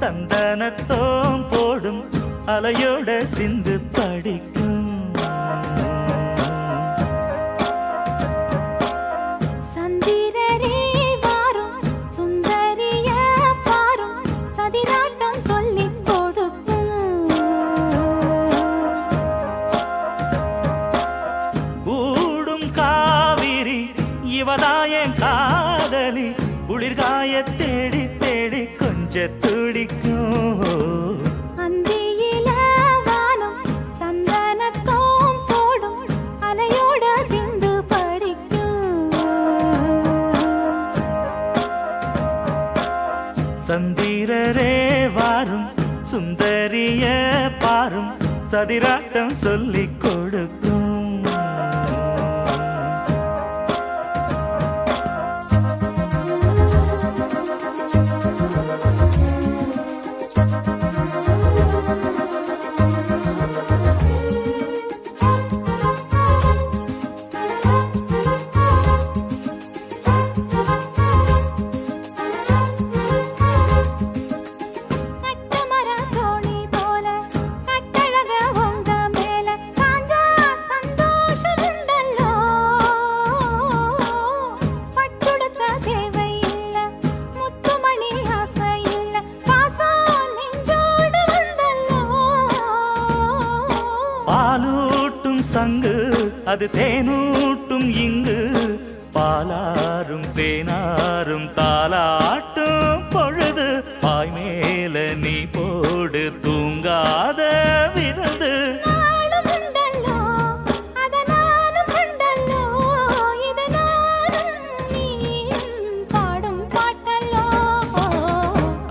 தந்தனத்தோம் போடும் அலையோட சிந்து படிக்கும். சந்திரரே வாரும் சுந்தரிய பாரும் சதிராட்டம் சொல்லிக் கொடுக்கும். கூடும் காவிரி இவதாயன் காதலி குளிர்காய தேடி தேடி கொஞ்ச துடிக்கும். அந்தியில வானம் தந்தனத்தோம் போடும் அலையோட சிந்து படிக்கும். சந்திரரே வாரும் சுந்தரிய பாரும் சதிராட்டம் சொல்லிக் கொடுக்கும். பாலூட்டும் சங்கு அது தேனூட்டும் இங்கு பாலாரும் தேனாரும் தாலாட்டும் பொழுது பாய் மேல நீ போடு தூங்காத விருந்து.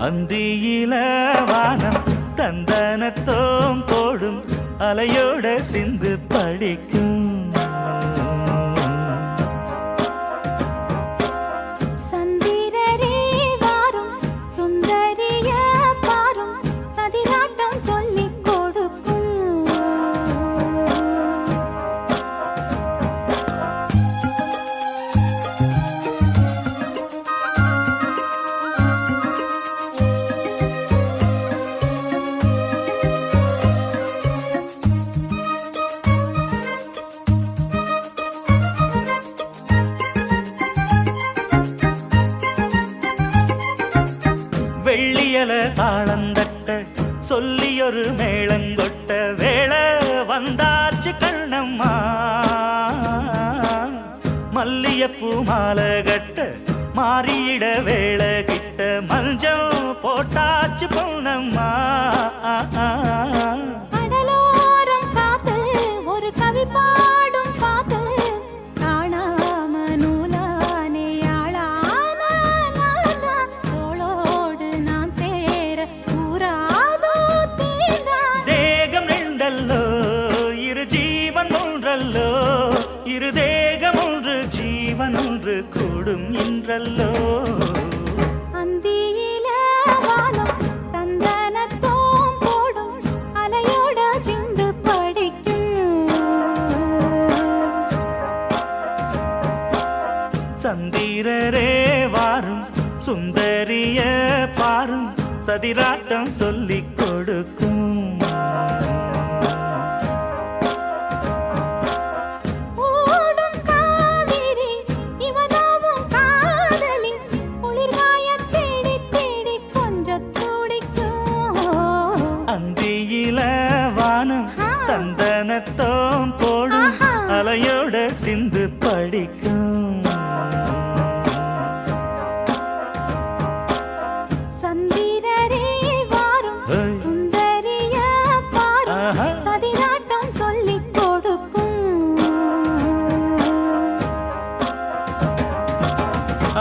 அந்தியில வானம் தந்தனத்தோம் போடும் அலையோட சிந்து படிக்கும். சந்திரரே வாரும் சுந்தரிய பாரும் சதிராட்டம் சொல்லிக் கொடுக்கும். வெள்ளியல தாளந்தட்ட சொல்லியொரு மேளங்கொட்ட வேளை வந்தாச்சு கண்ணம்மா. மல்லியப்பூ மாலை கட்ட மாறியிட வேளை கிட்ட மஞ்சள் போட்டாச்சு பொன்னம்மா. கடலோரம் காத்து ஒரு கவி பாடும் பாத்து காணாம நூலானே ஆளான தோளோடு நான் சேர கூறாதோ தீண்டா. தேகம் ரெண்டல்லோ இரு ஜீவன் ஒன்றல்லோ இரு தேகம் ஒன்று ஜீவன் ஒன்று கூடும் என்றல்லோ. அந்தியில வானம் தந்தனத்தோம் போடும் அலையோட சிந்து படிக்கும். சந்திரரே வாரும் சுந்தரிய பாரும் சதிராட்டம் சொல்லிக் கொடுக்கும். ஓடும் காவிரி இவதாவும் காதலி குளிர்காய தேடி தேடி கொஞ்சம் துடிக்கும். அந்தியில வானம் தந்தனத்தோம் போடும் அலையோட சிந்து படிக்கும். சந்திரரே வாரும் சுந்தரிய பாரும் சதிராட்டம் சொல்லிக் கொடுக்கும்.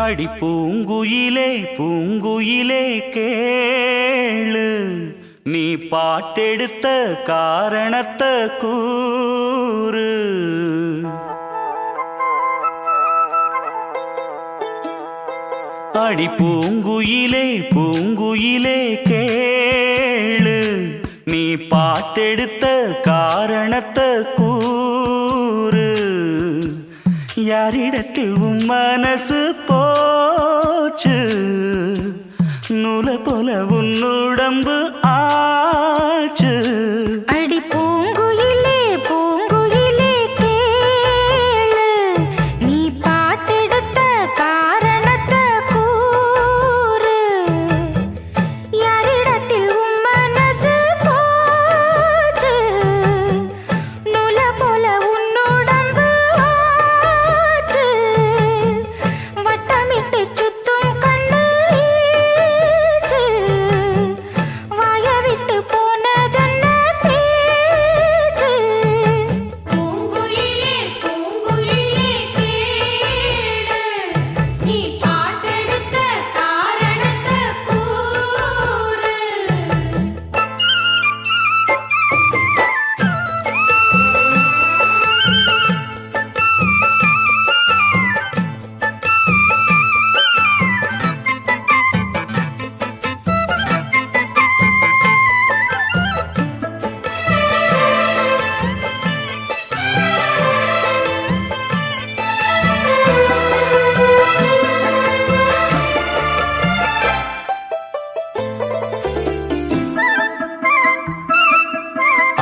அடி பூங்குயிலே பூங்குயிலே கேளு நீ பாட்டெடுத்த காரணத்தை கூறு. அடி பூங்குயிலே பூங்குயிலே கேளு நீ பாட்டெடுத்த காரணத்தை கூறு. யாரிடத்தில் உன் மனசு போச்சு நூல போல உன்னுடம்பு ஆச்சு. அடி பூங்குயிலே பூங்குயிலே கேளு, நீ பாட்டெடுத்த காரணத்தை கூறு. யாரிடத்தில் உன் மனசு போச்சு, நூல போல உன்னுடம்பு ஆச்சு. வட்டமிட்டு சுத்தும் கண்ணு வீச்சு, வாய விட்டு போனதென்ன பேச்சு. பூங்குயிலே பூங்குயிலே கேளு, நீ பாட்டெடுத்த காரணத்தை கூறு.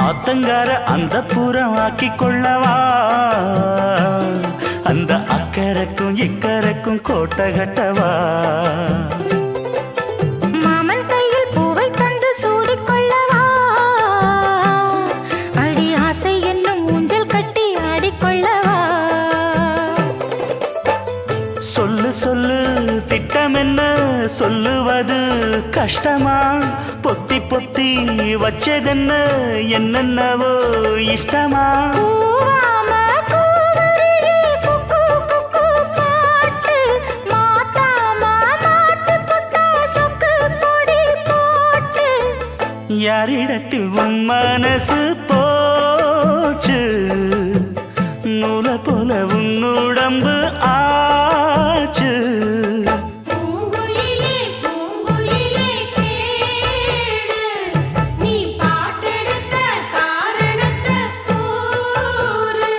ஆத்தங்கார அந்த புறம் ஆக்கி கொள்ளவா, அந்த அக்கறைக்கும் இக்கரைக்கும் கோட்டை கட்டவா. மாமன் கையில் பூவை தந்து சூடிக்கொள்ளவா, அடி ஆசை என்னும் ஊஞ்சல் கட்டி ஆடிக்கொள்ளவா. சொல்லு சொல்லு திட்டம் என்ன சொல்லுவது கஷ்டமா, பொத்தி பொத்தி வச்சதென்ன என்னென்னவோ இஷ்டமா. கூவாம கூவருளி குக்கு குக்கு பாட்டு, மாத்தாம மாட்டு புட்டா சொக்கு பொடி போட்டு. யாரிடத்தில் உன் மனசு போச்சு, நூல போல உன்னுடம்பு ஆச்சு. பூங்குயிலே பூங்குயிலே கேளு, நீ பாட்டெடுத்த காரணத்தை கூறு.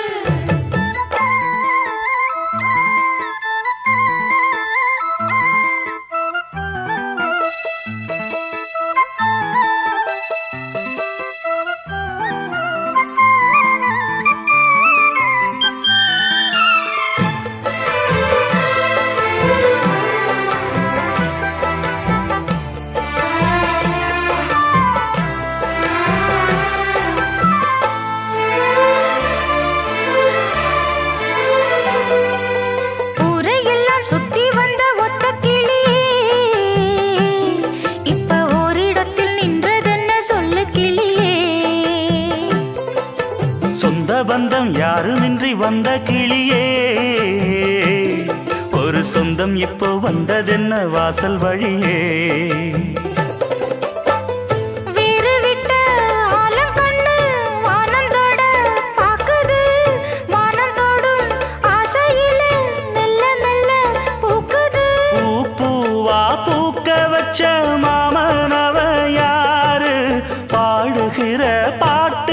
ஊரையெல்லாம் சுத்தி வந்த ஒத்த கிளியே, இப்ப ஓரிடத்தில் நின்றதென்ன சொல்லு கிளியே. சொந்த பந்தம் யாருமின்றி வந்த கிளியே, ஒரு சொந்தம் இப்போ வந்ததென்ன வாசல் வழியே. வீறு விட்ட ஆலங்கண்ணு வானந்தோட பாக்குது, வானந்தோடும் ஆசையிலே மெல்ல மெல்ல பூக்குது. பூ பூவா பூக்க வச்ச மாமனவ யாரு, பாடுகிற பாட்டு